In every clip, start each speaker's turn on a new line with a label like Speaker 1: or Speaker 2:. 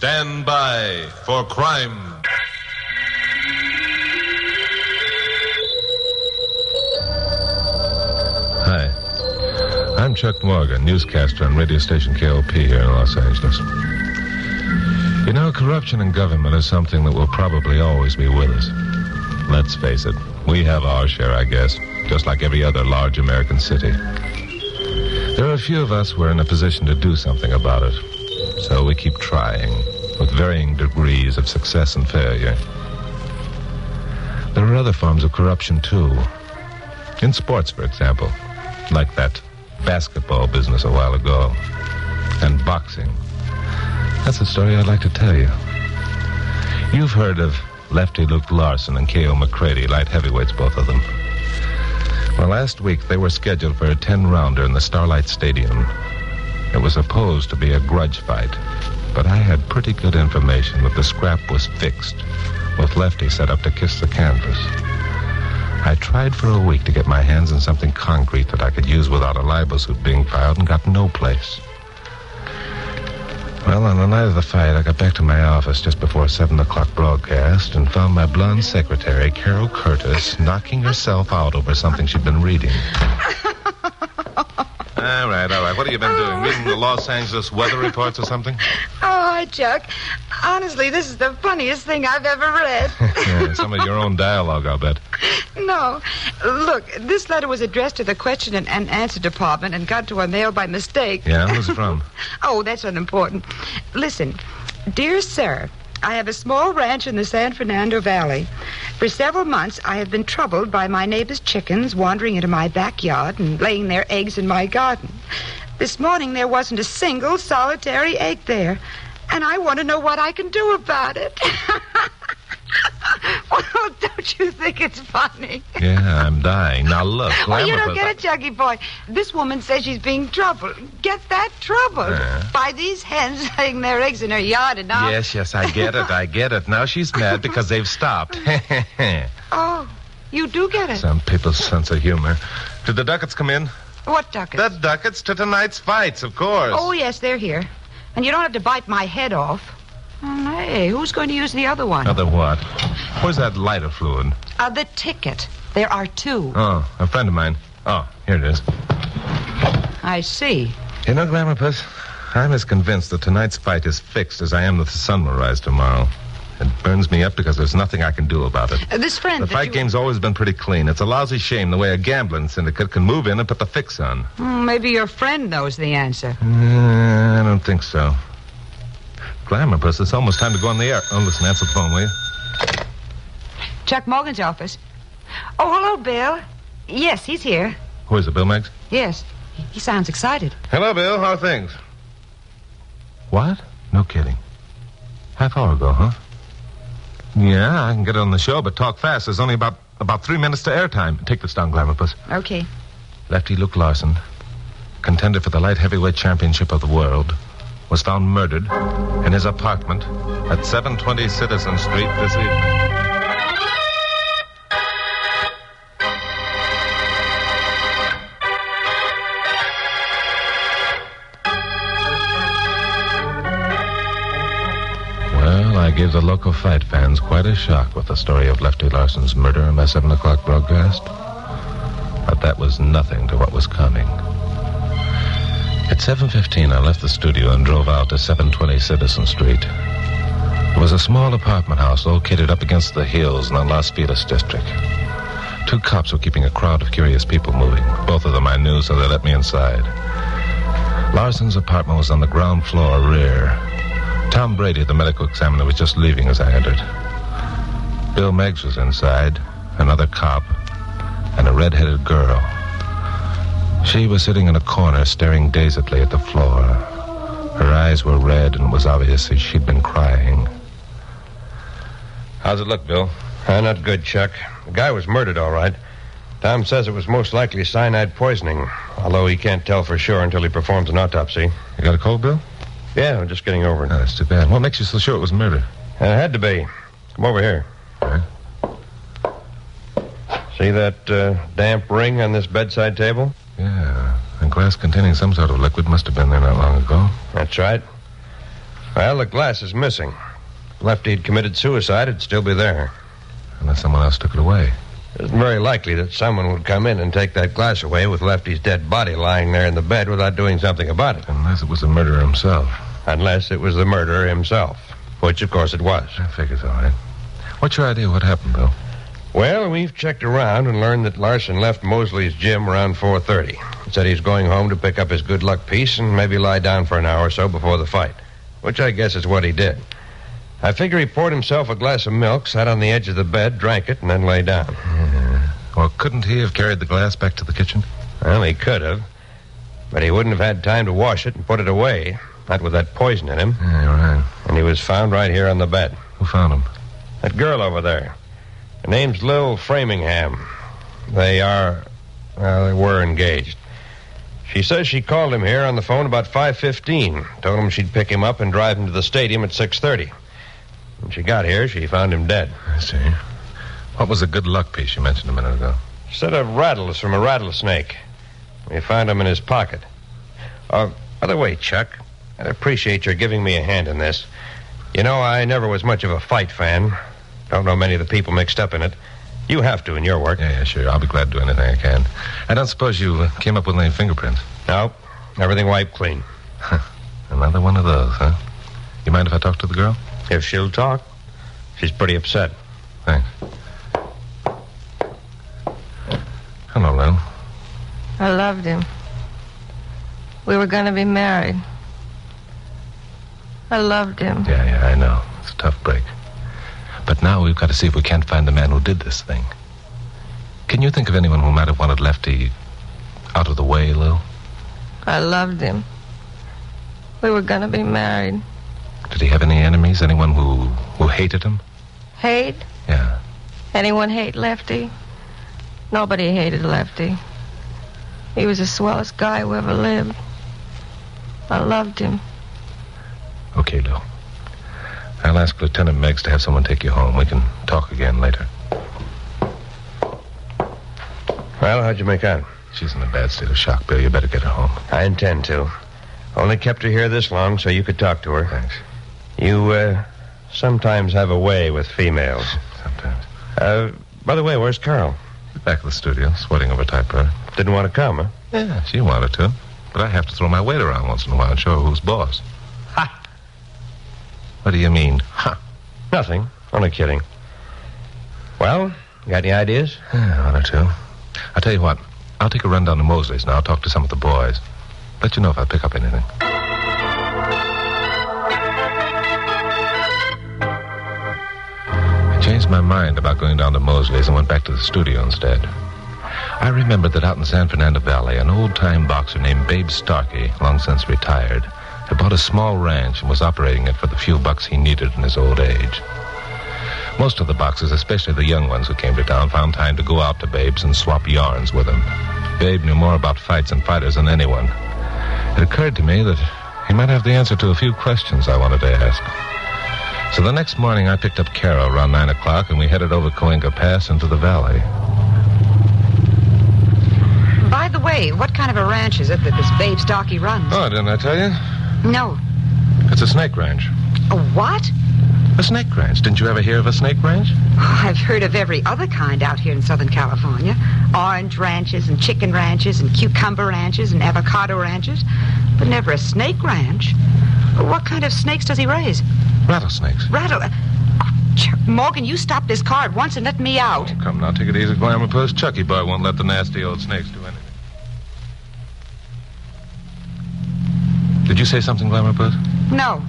Speaker 1: Stand by for crime. Hi, I'm Chuck Morgan, newscaster on radio station KOP here in Los Angeles. You know, corruption in government is something that will probably always be with us. Let's face it, we have our share, I guess, just like every other large American city. There are a few of us who are in a position to do something about it. So we keep trying, with varying degrees of success and failure. There are other forms of corruption, too. In sports, for example, like that basketball business a while ago. And boxing. That's a story I'd like to tell you. You've heard of Lefty Luke Larson and K.O. McCready, light heavyweights, both of them. Well, last week they were scheduled for a 10-rounder in the Starlight Stadium. It was supposed to be a grudge fight, but I had pretty good information that the scrap was fixed, with Lefty set up to kiss the canvas. I tried for a week to get my hands on something concrete that I could use without a libel suit being filed and got no place. Well, on the night of the fight, I got back to my office just before 7 o'clock broadcast and found my blonde secretary, Carol Curtis, knocking herself out over something she'd been reading. All right. What have you been doing? Reading the Los Angeles weather reports or something?
Speaker 2: Oh, hi, Chuck. Honestly, this is the funniest thing I've ever read.
Speaker 1: Yeah, some of your own dialogue, I'll bet.
Speaker 2: No. Look, this letter was addressed to the question and answer department and got to our mail by mistake.
Speaker 1: Yeah? Who's it from?
Speaker 2: Oh, that's unimportant. Listen, dear sir, I have a small ranch in the San Fernando Valley. For several months, I have been troubled by my neighbor's chickens wandering into my backyard and laying their eggs in my garden. This morning, there wasn't a single solitary egg there, and I want to know what I can do about it. Well, don't you think it's funny?
Speaker 1: Yeah, I'm dying. Now, look.
Speaker 2: Well, you don't get it, Chucky boy. This woman says she's being troubled. Get that troubled by these hens laying their eggs in her yard and now...
Speaker 1: Yes, I get it. Now she's mad because they've stopped.
Speaker 2: Oh, you do get it?
Speaker 1: Some people's sense of humor. Did the ducats come in?
Speaker 2: What ducats?
Speaker 1: The ducats to tonight's fights, of course.
Speaker 2: Oh, yes, they're here. And you don't have to bite my head off. Hey, who's going to use the other one?
Speaker 1: Other what? Where's that lighter fluid?
Speaker 2: The ticket. There are two.
Speaker 1: Oh, a friend of mine. Oh, here it is.
Speaker 2: I see.
Speaker 1: You know, Glamourpuss, I'm as convinced that tonight's fight is fixed as I am that the sun will rise tomorrow. It burns me up because there's nothing I can do about it.
Speaker 2: This friend...
Speaker 1: The fight game's always been pretty clean. It's a lousy shame the way a gambling syndicate can move in and put the fix on.
Speaker 2: Maybe your friend knows the answer.
Speaker 1: I don't think so. Glamourpuss, it's almost time to go on the air. Oh, listen, answer the phone, will you?
Speaker 2: Chuck Morgan's office. Oh, hello, Bill. Yes, he's here.
Speaker 1: Who is it, Bill Meggs?
Speaker 2: Yes. He sounds excited.
Speaker 1: Hello, Bill. How are things? What? No kidding. Half hour ago, huh? Yeah, I can get on the show, but talk fast. There's only about 3 minutes to airtime. Take this down, Glamourpuss.
Speaker 2: Okay.
Speaker 1: Lefty Luke Larson, contender for the light heavyweight championship of the world, was found murdered in his apartment at 720 Citizen Street this evening. Well, I gave the local fight fans quite a shock with the story of Lefty Larson's murder in my 7 o'clock broadcast. But that was nothing to what was coming. At 7:15, I left the studio and drove out to 720 Citizen Street. It was a small apartment house located up against the hills in the Las Feliz district. 2 cops were keeping a crowd of curious people moving. Both of them I knew, so they let me inside. Larson's apartment was on the ground floor rear. Tom Brady, the medical examiner, was just leaving as I entered. Bill Meggs was inside, another cop, and a red-headed girl. She was sitting in a corner, staring dazedly at the floor. Her eyes were red, and it was obvious that she'd been crying.
Speaker 3: How's it look, Bill? Not good, Chuck. The guy was murdered, all right. Tom says it was most likely cyanide poisoning, although he can't tell for sure until he performs an autopsy.
Speaker 1: You got a cold, Bill?
Speaker 3: Yeah, I'm just getting over it.
Speaker 1: Oh, that's too bad. What makes you so sure it was murder?
Speaker 3: It had to be. Come over here.
Speaker 1: All right.
Speaker 3: See that damp ring on this bedside table?
Speaker 1: Yeah, a glass containing some sort of liquid must have been there not long ago.
Speaker 3: That's right. Well, the glass is missing. If Lefty had committed suicide, it'd still be there.
Speaker 1: Unless someone else took it away.
Speaker 3: It isn't very likely that someone would come in and take that glass away with Lefty's dead body lying there in the bed without doing something about it.
Speaker 1: Unless it was the murderer himself.
Speaker 3: Unless it was the murderer himself. Which, of course, it was.
Speaker 1: I figure's all right. What's your idea what happened, Bill?
Speaker 3: Well, we've checked around and learned that Larson left Mosley's gym around 4:30. He said he's going home to pick up his good luck piece and maybe lie down for an hour or so before the fight. Which I guess is what he did. I figure he poured himself a glass of milk, sat on the edge of the bed, drank it, and then lay down.
Speaker 1: Yeah. Well, couldn't he have carried the glass back to the kitchen?
Speaker 3: Well, he could have. But he wouldn't have had time to wash it and put it away. Not with that poison in him.
Speaker 1: Yeah, you're right.
Speaker 3: And he was found right here on the bed.
Speaker 1: Who found him?
Speaker 3: That girl over there. Her name's Lil Framingham. They were engaged. She says she called him here on the phone about 5:15. Told him she'd pick him up and drive him to the stadium at 6:30. When she got here, she found him dead.
Speaker 1: I see. What was the good luck piece you mentioned a minute ago?
Speaker 3: Set of rattles from a rattlesnake. We found him in his pocket. By the way, Chuck, I'd appreciate your giving me a hand in this. You know, I never was much of a fight fan. Don't know many of the people mixed up in it. You have to in your work.
Speaker 1: Yeah, sure. I'll be glad to do anything I can. I don't suppose you came up with any fingerprints?
Speaker 3: No. Everything wiped clean.
Speaker 1: Another one of those, huh? You mind if I talk to the girl?
Speaker 3: If she'll talk. She's pretty upset.
Speaker 1: Thanks. Hello, Lil.
Speaker 4: I loved him. We were going to be married. I loved him.
Speaker 1: Yeah, I know. It's a tough break. But now we've got to see if we can't find the man who did this thing. Can you think of anyone who might have wanted Lefty out of the way, Lil?
Speaker 4: I loved him. We were going to be married.
Speaker 1: Did he have any enemies? Anyone who hated him?
Speaker 4: Hate?
Speaker 1: Yeah.
Speaker 4: Anyone hate Lefty? Nobody hated Lefty. He was the swellest guy who ever lived. I loved him.
Speaker 1: Okay, Lil. I'll ask Lieutenant Meggs to have someone take you home. We can talk again later.
Speaker 3: Well, how'd you make out?
Speaker 1: She's in a bad state of shock, Bill. You better get her home.
Speaker 3: I intend to. Only kept her here this long so you could talk to her.
Speaker 1: Thanks.
Speaker 3: You, sometimes have a way with females.
Speaker 1: Sometimes.
Speaker 3: By the way, where's Carol?
Speaker 1: Back at the studio, sweating over typewriter.
Speaker 3: Didn't want to come, huh?
Speaker 1: Yeah, she wanted to. But I have to throw my weight around once in a while and show her who's boss.
Speaker 3: Ha!
Speaker 1: What do you mean? Ha!
Speaker 3: Nothing. Only kidding. Well, got any ideas?
Speaker 1: Yeah, one or two. I'll tell you what. I'll take a run down to Mosley's now. I'll talk to some of the boys. Let you know if I pick up anything. I changed my mind about going down to Mosley's and went back to the studio instead. I remembered that out in San Fernando Valley, an old-time boxer named Babe Starkey, long since retired, had bought a small ranch and was operating it for the few bucks he needed in his old age. Most of the boxers, especially the young ones who came to town, found time to go out to Babe's and swap yarns with him. Babe knew more about fights and fighters than anyone. It occurred to me that he might have the answer to a few questions I wanted to ask. So the next morning I picked up Carol around 9 o'clock and we headed over Coinga Pass into the valley.
Speaker 2: By the way, what kind of a ranch is it that this Babe Starkey runs?
Speaker 1: Oh, didn't I tell you?
Speaker 2: No.
Speaker 1: It's a snake ranch.
Speaker 2: A what?
Speaker 1: A snake ranch. Didn't you ever hear of a snake ranch?
Speaker 2: Oh, I've heard of every other kind out here in Southern California. Orange ranches and chicken ranches and cucumber ranches and avocado ranches. But never a snake ranch. What kind of snakes does he raise?
Speaker 1: Rattlesnakes.
Speaker 2: Morgan, you stop this car at once and let me out.
Speaker 1: Oh, come now, take it easy, Glamour Puss. Chucky Boy won't let the nasty old snakes do anything. Did you say something, Glamour Puss?
Speaker 2: No.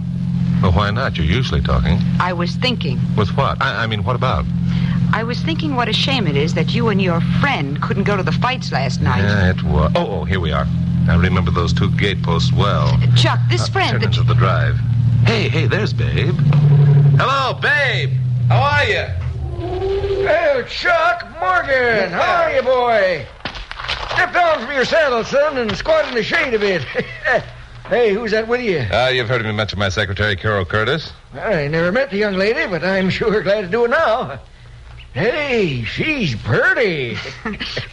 Speaker 1: Well, why not? You're usually talking.
Speaker 2: I was thinking.
Speaker 1: With what? I mean, what about?
Speaker 2: I was thinking what a shame it is that you and your friend couldn't go to the fights last night.
Speaker 1: Yeah, it was. Oh, here we are. I remember those two gateposts well.
Speaker 2: Chuck, this friend
Speaker 1: Turn
Speaker 2: that
Speaker 1: into the drive. Hey, there's Babe. Hello, Babe. How are you?
Speaker 5: Well, Chuck, Morgan, how are you, boy? Step down from your saddle, son, and squat in the shade a bit. Hey, who's that with you?
Speaker 1: You've heard me mention my secretary, Carol Curtis.
Speaker 5: I never met the young lady, but I'm sure glad to do it now. Hey, she's pretty.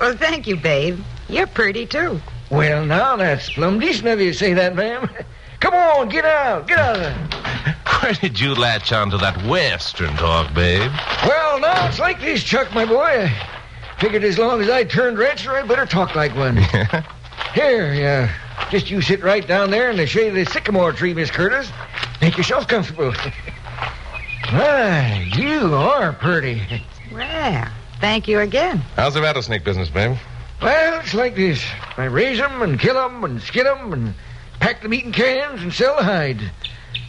Speaker 2: Well, thank you, Babe. You're pretty, too.
Speaker 5: Well, now, that's plumb decent of you to say that, ma'am. Come on, get out of there.
Speaker 1: Where did you latch on to that Western talk, babe?
Speaker 5: Well, now it's like this, Chuck, my boy. I figured as long as I turned rancher, I better talk like one. Here, just you sit right down there in the shade of the sycamore tree, Miss Curtis. Make yourself comfortable. My, you are pretty.
Speaker 2: Well, thank you again.
Speaker 1: How's the rattlesnake business, babe?
Speaker 5: Well, it's like this. I raise 'em and kill 'em and skin 'em and pack the meat in cans and sell the hide.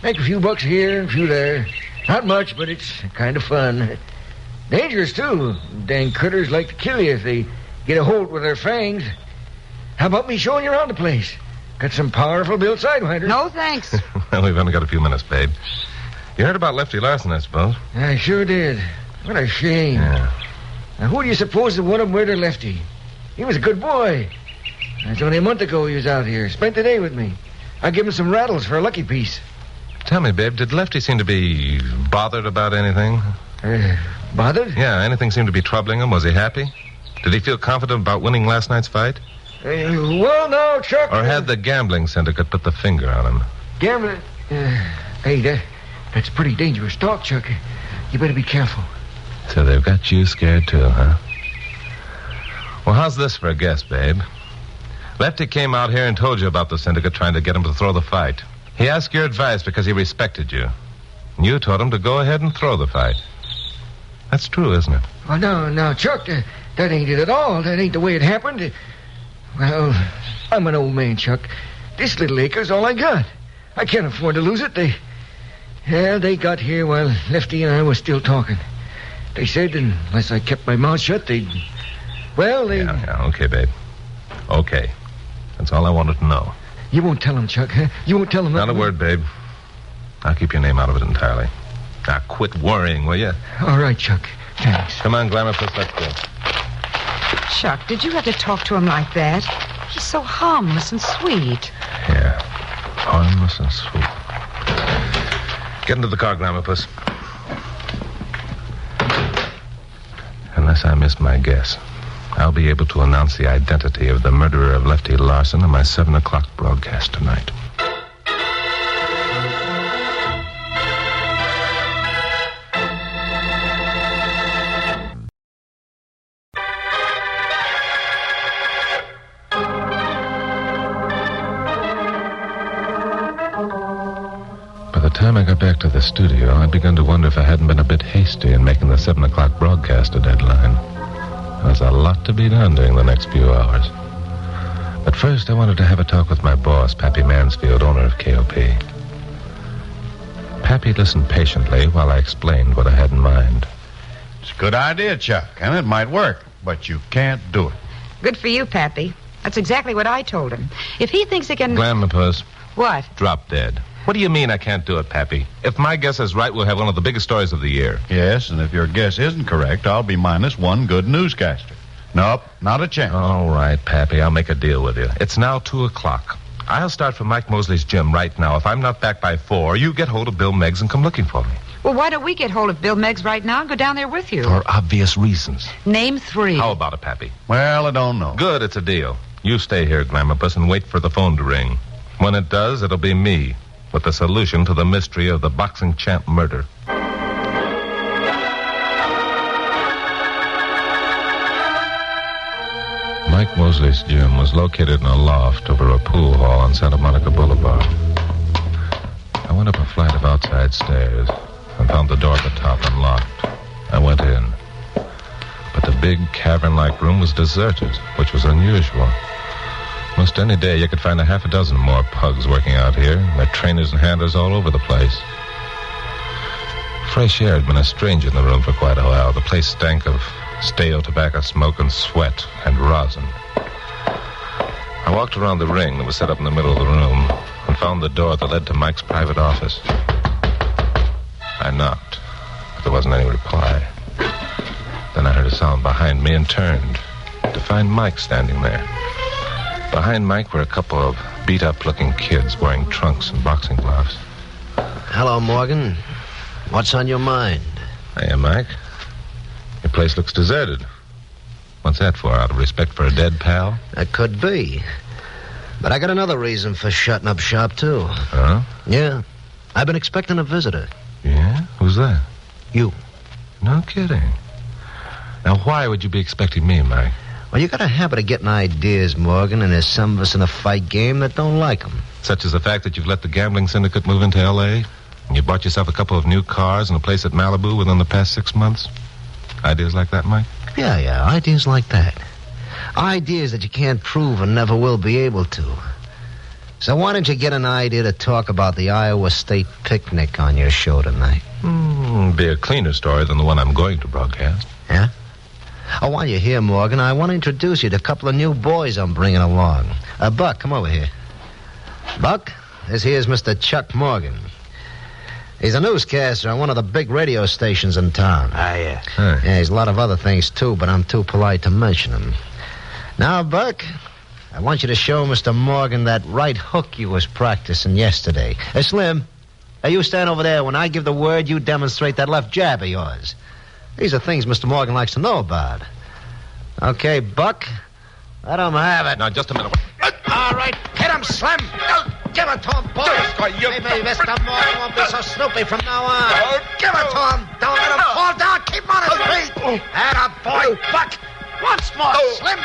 Speaker 5: Make a few bucks here and a few there. Not much, but it's kind of fun. Dangerous, too. Dang critters like to kill you if they get a hold with their fangs. How about me showing you around the place? Got some powerful built sidewinders.
Speaker 2: No, thanks.
Speaker 1: Well, we've only got a few minutes, babe. You heard about Lefty Larson, I suppose?
Speaker 5: I sure did. What a shame.
Speaker 1: Yeah.
Speaker 5: Now, who do you suppose that would have murdered Lefty? He was a good boy. That's only a month ago he was out here. Spent the day with me. I give him some rattles for a lucky piece.
Speaker 1: Tell me, babe, did Lefty seem to be bothered about anything?
Speaker 5: Bothered?
Speaker 1: Yeah, anything seemed to be troubling him? Was he happy? Did he feel confident about winning last night's fight?
Speaker 5: Well, no, Chuck.
Speaker 1: Or had the gambling syndicate put the finger on him?
Speaker 5: Gambling? Hey, that's pretty dangerous talk, Chuck. You better be careful.
Speaker 1: So they've got you scared too, huh? Well, how's this for a guess, babe? Lefty came out here and told you about the syndicate trying to get him to throw the fight. He asked your advice because he respected you. And you told him to go ahead and throw the fight. That's true, isn't it?
Speaker 5: Oh, no, Chuck, that ain't it at all. That ain't the way it happened. Well, I'm an old man, Chuck. This little acre's all I got. I can't afford to lose it. They got here while Lefty and I was still talking. They said unless I kept my mouth shut, they'd...
Speaker 1: Yeah, okay, babe. Okay. That's all I wanted to know.
Speaker 5: You won't tell them, Chuck, huh? You won't tell them...
Speaker 1: Not a word, babe. I'll keep your name out of it entirely. Now, quit worrying, will you?
Speaker 5: All right, Chuck. Thanks.
Speaker 1: Come on, Glamour, let's go.
Speaker 2: Chuck, did you have to talk to him like that? He's so harmless and sweet.
Speaker 1: Yeah, harmless and sweet. Get into the car, Glamour Puss. Unless I missed my guess, I'll be able to announce the identity of the murderer of Lefty Larson in my 7 o'clock broadcast tonight. By the time I got back to the studio, I'd begun to wonder if I hadn't been a bit hasty in making the 7 o'clock broadcast a deadline. There's a lot to be done during the next few hours. But first, I wanted to have a talk with my boss, Pappy Mansfield, owner of KOP. Pappy listened patiently while I explained what I had in mind.
Speaker 6: It's a good idea, Chuck, and it might work, but you can't do it.
Speaker 2: Good for you, Pappy. That's exactly what I told him. If he thinks he can...
Speaker 1: Glamour Puss.
Speaker 2: What?
Speaker 1: Drop dead. What do you mean I can't do it, Pappy? If my guess is right, we'll have one of the biggest stories of the year.
Speaker 6: Yes, and if your guess isn't correct, I'll be minus one good newscaster. Nope, not a chance.
Speaker 1: All right, Pappy, I'll make a deal with you. It's now 2 o'clock. I'll start from Mike Mosley's gym right now. If I'm not back by 4, you get hold of Bill Meggs and come looking for me.
Speaker 2: Well, why don't we get hold of Bill Meggs right now and go down there with you?
Speaker 1: For obvious reasons.
Speaker 2: Name 3.
Speaker 1: How about it, Pappy?
Speaker 6: Well, I don't know.
Speaker 1: Good, it's a deal. You stay here, Glamour Puss, and wait for the phone to ring. When it does, it'll be me with the solution to the mystery of the boxing champ murder. Mike Mosley's gym was located in a loft over a pool hall on Santa Monica Boulevard. I went up a flight of outside stairs and found the door at the top unlocked. I went in. But the big cavern-like room was deserted, which was unusual. Most any day you could find a half a dozen more pugs working out here, their trainers and handlers all over the place. Fresh air had been a stranger in the room for quite a while. The place stank of stale tobacco smoke and sweat and rosin. I walked around the ring that was set up in the middle of the room and found the door that led to Mike's private office. I knocked, but there wasn't any reply. Then I heard a sound behind me and turned to find Mike standing there. Behind Mike were a couple of beat-up-looking kids wearing trunks and boxing gloves.
Speaker 7: Hello, Morgan. What's on your mind?
Speaker 1: Hiya, Mike. Your place looks deserted. What's that for, out of respect for a dead pal?
Speaker 7: That could be. But I got another reason for shutting up shop, too.
Speaker 1: Huh?
Speaker 7: Yeah. I've been expecting a visitor.
Speaker 1: Yeah? Who's that?
Speaker 7: You.
Speaker 1: No kidding. Now, why would you be expecting me, Mike?
Speaker 7: Well, you got a habit of getting ideas, Morgan, and there's some of us in the fight game that don't like them.
Speaker 1: Such as the fact that you've let the gambling syndicate move into L.A., and you bought yourself a couple of new cars and a place at Malibu within the past 6 months? Ideas like that, Mike?
Speaker 7: Yeah, ideas like that. Ideas that you can't prove and never will be able to. So why don't you get an idea to talk about the Iowa State picnic on your show tonight?
Speaker 1: Be a cleaner story than the one I'm going to broadcast.
Speaker 7: Yeah? Oh, while you're here, Morgan, I want to introduce you to a couple of new boys I'm bringing along. Buck, come over here. Buck, this here's Mr. Chuck Morgan. He's a newscaster on one of the big radio stations in town.
Speaker 5: Yeah.
Speaker 1: Hey.
Speaker 7: Yeah, he's a lot of other things, too, but I'm too polite to mention them. Now, Buck, I want you to show Mr. Morgan that right hook you was practicing yesterday. Hey, Slim, you stand over there. When I give the word, you demonstrate that left jab of yours. These are things Mr. Morgan likes to know about. Okay, Buck, let him have it.
Speaker 1: Now, just a minute.
Speaker 7: All right, hit him, Slim. Give it to him, boys. Maybe Mr. Morgan won't be so snoopy from now on. Give it to him. Don't let him fall down. Keep him on his feet. Atta boy, Buck. Once more, Slim.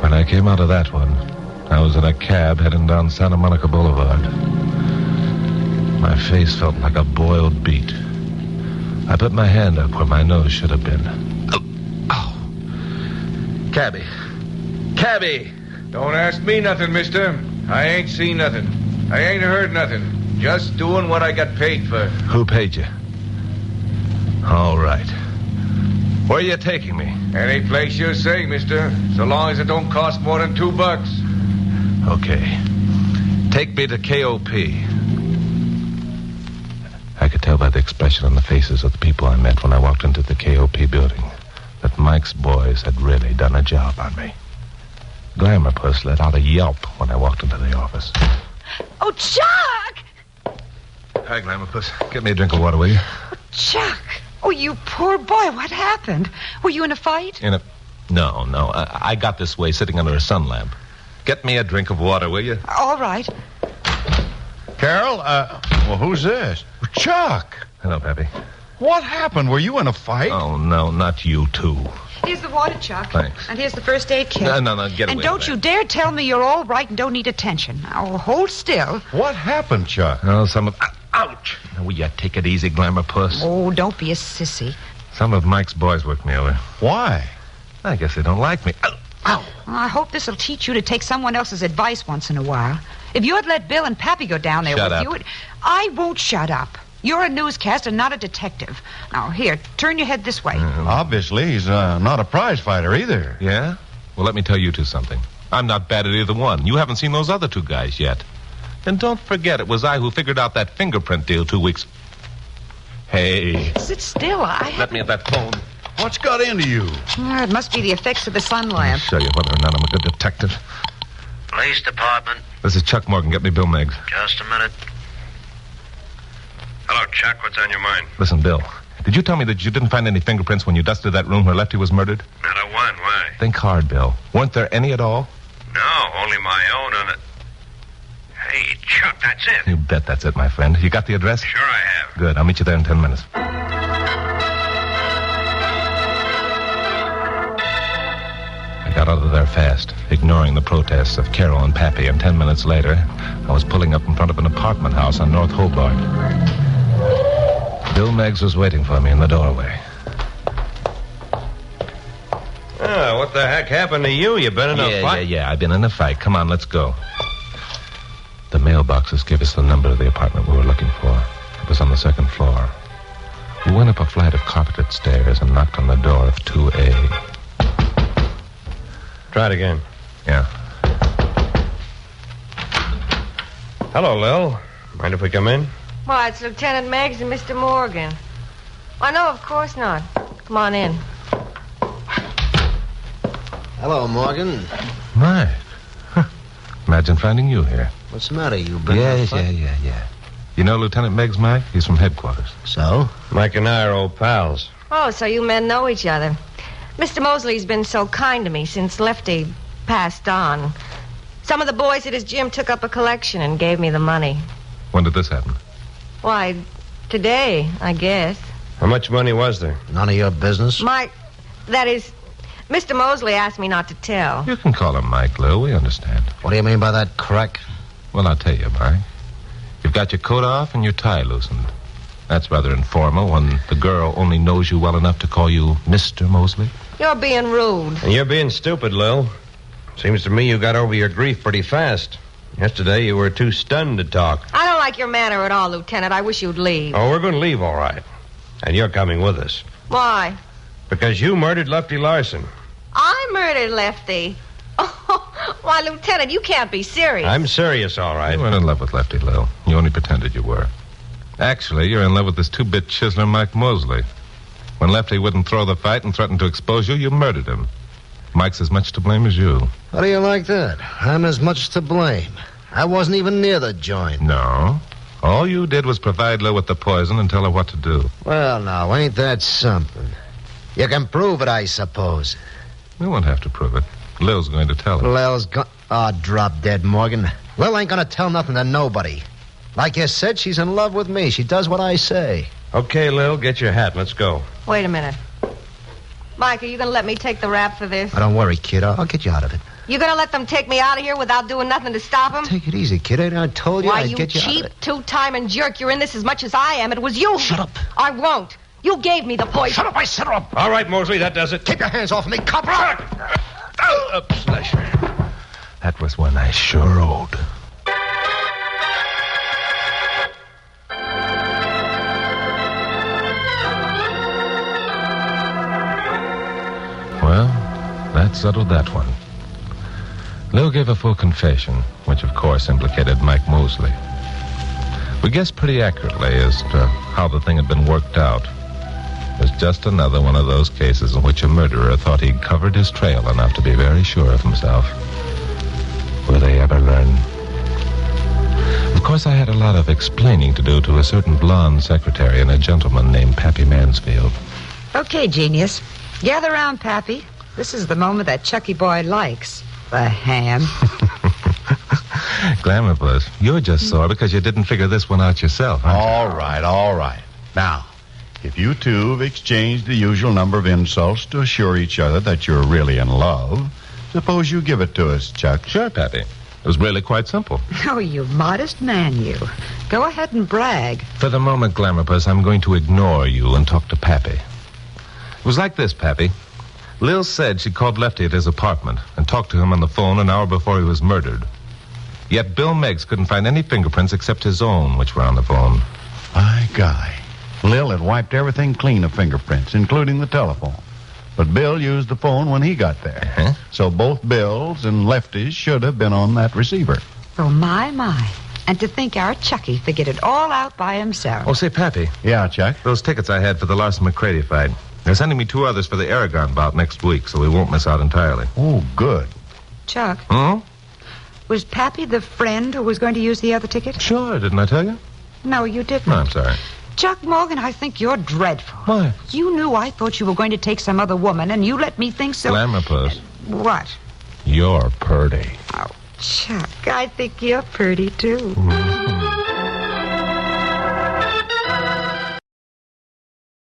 Speaker 1: When I came out of that one, I was in a cab heading down Santa Monica Boulevard. My face felt like a boiled beet. I put my hand up where my nose should have been. Ow. Cabby. Cabby!
Speaker 8: Don't ask me nothing, mister. I ain't seen nothing. I ain't heard nothing. Just doing what I got paid for.
Speaker 1: Who paid you? All right. Where are you taking me?
Speaker 8: Any place you say, mister. So long as it don't cost more than $2.
Speaker 1: Okay. Take me to KOP. I could tell by the expression on the faces of the people I met when I walked into the KOP building that Mike's boys had really done a job on me. Glamour Puss let out a yelp when I walked into the office.
Speaker 2: Oh, Chuck!
Speaker 1: Hi, Glamour Puss. Get me a drink of water, will you?
Speaker 2: Oh, Chuck! Oh, you poor boy. What happened? Were you in a fight?
Speaker 1: No. I got this way sitting under a sun lamp. Get me a drink of water, will you?
Speaker 2: All right.
Speaker 6: Carol, well, who's this? Chuck!
Speaker 1: Hello, Pappy.
Speaker 6: What happened? Were you in a fight?
Speaker 1: Oh, no, not you two.
Speaker 2: Here's the water, Chuck.
Speaker 1: Thanks.
Speaker 2: And here's the first aid kit.
Speaker 1: No, get away
Speaker 2: And don't
Speaker 1: with
Speaker 2: you
Speaker 1: that.
Speaker 2: dare tell me you're all right and don't need attention. Now, hold still.
Speaker 6: What happened, Chuck?
Speaker 1: Oh, ouch! Now, will you take it easy, Glamour Puss?
Speaker 2: Oh, don't be a sissy.
Speaker 1: Some of Mike's boys worked me over.
Speaker 6: Why?
Speaker 1: I guess they don't like me. Ow!
Speaker 2: I hope this will teach you to take someone else's advice once in a while. If you had let Bill and Pappy go down there
Speaker 1: Shut
Speaker 2: with
Speaker 1: up.
Speaker 2: you... I won't shut up. You're a newscaster, not a detective. Now, here, turn your head this way.
Speaker 6: Obviously, he's not a prize fighter either.
Speaker 1: Yeah? Well, let me tell you two something. I'm not bad at either one. You haven't seen those other two guys yet. And don't forget, it was I who figured out that fingerprint deal 2 weeks... Hey,
Speaker 2: Sit still.
Speaker 1: let me at that phone.
Speaker 6: What's got into you?
Speaker 2: It must be the effects of the sun
Speaker 1: I'll
Speaker 2: lamp.
Speaker 1: show you whether or not I'm a good detective.
Speaker 7: Police department.
Speaker 1: This is Chuck Morgan. Get me Bill Meggs.
Speaker 7: Just a minute.
Speaker 3: Hello, Chuck. What's on your mind?
Speaker 1: Listen, Bill, did you tell me that you didn't find any fingerprints when you dusted that room where Lefty was murdered?
Speaker 3: Not a one. Why?
Speaker 1: Think hard, Bill. Weren't there any at all?
Speaker 3: No, only my own on it. Hey, Chuck, that's it.
Speaker 1: You bet that's it, my friend. You got the address?
Speaker 3: Sure I have.
Speaker 1: Good. I'll meet you there in 10 minutes. I got out of there fast, ignoring the protests of Carol and Pappy, and 10 minutes later, I was pulling up in front of an apartment house on North Hobart. Bill Meggs was waiting for me in the doorway.
Speaker 3: Oh, what the heck happened to you? You been in a fight?
Speaker 1: Yeah. I've been in a fight. Come on, let's go. The mailboxes gave us the number of the apartment we were looking for. It was on the second floor. We went up a flight of carpeted stairs and knocked on the door of 2A.
Speaker 3: Try it again.
Speaker 1: Yeah.
Speaker 3: Hello, Lil. Mind if we come in?
Speaker 4: Why, it's Lieutenant Meggs and Mr. Morgan. Why, no, of course not. Come on in.
Speaker 7: Hello, Morgan.
Speaker 1: My. Huh. Imagine finding you here.
Speaker 7: What's the matter? You been in a fight?
Speaker 1: Yeah. You know Lieutenant Meggs, Mike? He's from headquarters.
Speaker 7: So?
Speaker 3: Mike and I are old pals.
Speaker 4: Oh, so you men know each other. Mr. Mosley's been so kind to me since Lefty passed on. Some of the boys at his gym took up a collection and gave me the money.
Speaker 1: When did this happen?
Speaker 4: Why, today, I guess.
Speaker 3: How much money was there?
Speaker 7: None of your business.
Speaker 4: That is, Mr. Mosley asked me not to tell.
Speaker 1: You can call him Mike, Lou. We understand.
Speaker 7: What do you mean by that, crack?
Speaker 1: Well, I'll tell you, Mike. You've got your coat off and your tie loosened. That's rather informal when the girl only knows you well enough to call you Mr. Mosley.
Speaker 4: You're being rude.
Speaker 3: And you're being stupid, Lil. Seems to me you got over your grief pretty fast. Yesterday you were too stunned to talk.
Speaker 4: I don't like your manner at all, Lieutenant. I wish you'd leave.
Speaker 3: Oh, we're going to leave, all right. And you're coming with us.
Speaker 4: Why?
Speaker 3: Because you murdered Lefty Larson.
Speaker 4: I murdered Lefty. Oh, why, Lieutenant, you can't be serious.
Speaker 3: I'm serious, all right.
Speaker 1: You weren't in love with Lefty, Lil. You only pretended you were. Actually, you're in love with this two-bit chiseler, Mike Mosley. When Lefty wouldn't throw the fight and threatened to expose you, you murdered him. Mike's as much to blame as you.
Speaker 7: How do you like that? I'm as much to blame. I wasn't even near the joint.
Speaker 1: No. All you did was provide Lil with the poison and tell her what to do.
Speaker 7: Well, now, ain't that something? You can prove it, I suppose.
Speaker 1: We won't have to prove it. Lil's going to tell her.
Speaker 7: Lil's drop dead, Morgan. Lil ain't gonna tell nothing to nobody. Like you said, she's in love with me. She does what I say.
Speaker 3: Okay, Lil, get your hat. Let's go.
Speaker 4: Wait a minute. Mike, are you going to let me take the rap for this?
Speaker 7: Don't worry, kid. I'll get you out of it.
Speaker 4: You going to let them take me out of here without doing nothing to stop them?
Speaker 7: Take it easy, kid. I told you
Speaker 4: Why,
Speaker 7: I'd
Speaker 4: you
Speaker 7: get you
Speaker 4: cheap,
Speaker 7: out of it.
Speaker 4: two-timing jerk. You're in this as much as I am. It was you.
Speaker 7: Shut up.
Speaker 4: I won't. You gave me the poison.
Speaker 7: Shut up, I said her up.
Speaker 3: All right, Mosley, that does it.
Speaker 7: Keep your hands off me, cop.
Speaker 1: That was one I sure owed. Well, that settled that one. Lil gave a full confession, which of course implicated Mike Mosley. We guessed pretty accurately as to how the thing had been worked out. It was just another one of those cases in which a murderer thought he'd covered his trail enough to be very sure of himself. Will they ever learn? Of course, I had a lot of explaining to do to a certain blonde secretary and a gentleman named Pappy Mansfield.
Speaker 2: Okay, genius. Gather round, Pappy. This is the moment that Chucky boy likes. The ham.
Speaker 1: Glamour Puss, you're just sore because you didn't figure this one out yourself, aren't you?
Speaker 6: All right. Now, if you two have exchanged the usual number of insults to assure each other that you're really in love, suppose you give it to us, Chuck.
Speaker 1: Sure, Pappy. It was really quite simple.
Speaker 2: Oh, you modest man, you. Go ahead and brag.
Speaker 1: For the moment, Glamour Puss, I'm going to ignore you and talk to Pappy. It was like this, Pappy. Lil said she called Lefty at his apartment and talked to him on the phone an hour before he was murdered. Yet Bill Meggs couldn't find any fingerprints except his own, which were on the phone.
Speaker 6: My golly. Lil had wiped everything clean of fingerprints, including the telephone. But Bill used the phone when he got there.
Speaker 1: Uh-huh.
Speaker 6: So both Bill's and Lefty's should have been on that receiver.
Speaker 2: Oh, my. And to think our Chucky figured it all out by himself.
Speaker 1: Oh, say, Pappy,
Speaker 6: Yeah, Chuck?
Speaker 1: those tickets I had for the Larson-McCready fight. They're sending me 2 others for the Aragon bout next week, so we won't miss out entirely.
Speaker 6: Oh, good.
Speaker 2: Chuck,
Speaker 1: Hmm?
Speaker 2: was Pappy the friend who was going to use the other ticket?
Speaker 1: Sure, didn't I tell you?
Speaker 2: No, you didn't.
Speaker 1: No, I'm sorry.
Speaker 2: Chuck Morgan, I think you're dreadful.
Speaker 1: Why?
Speaker 2: You knew I thought you were going to take some other woman, and you let me think so.
Speaker 1: Glamour Puss,
Speaker 2: What?
Speaker 1: you're purty.
Speaker 2: Oh, Chuck, I think you're pretty, too.
Speaker 1: Mm.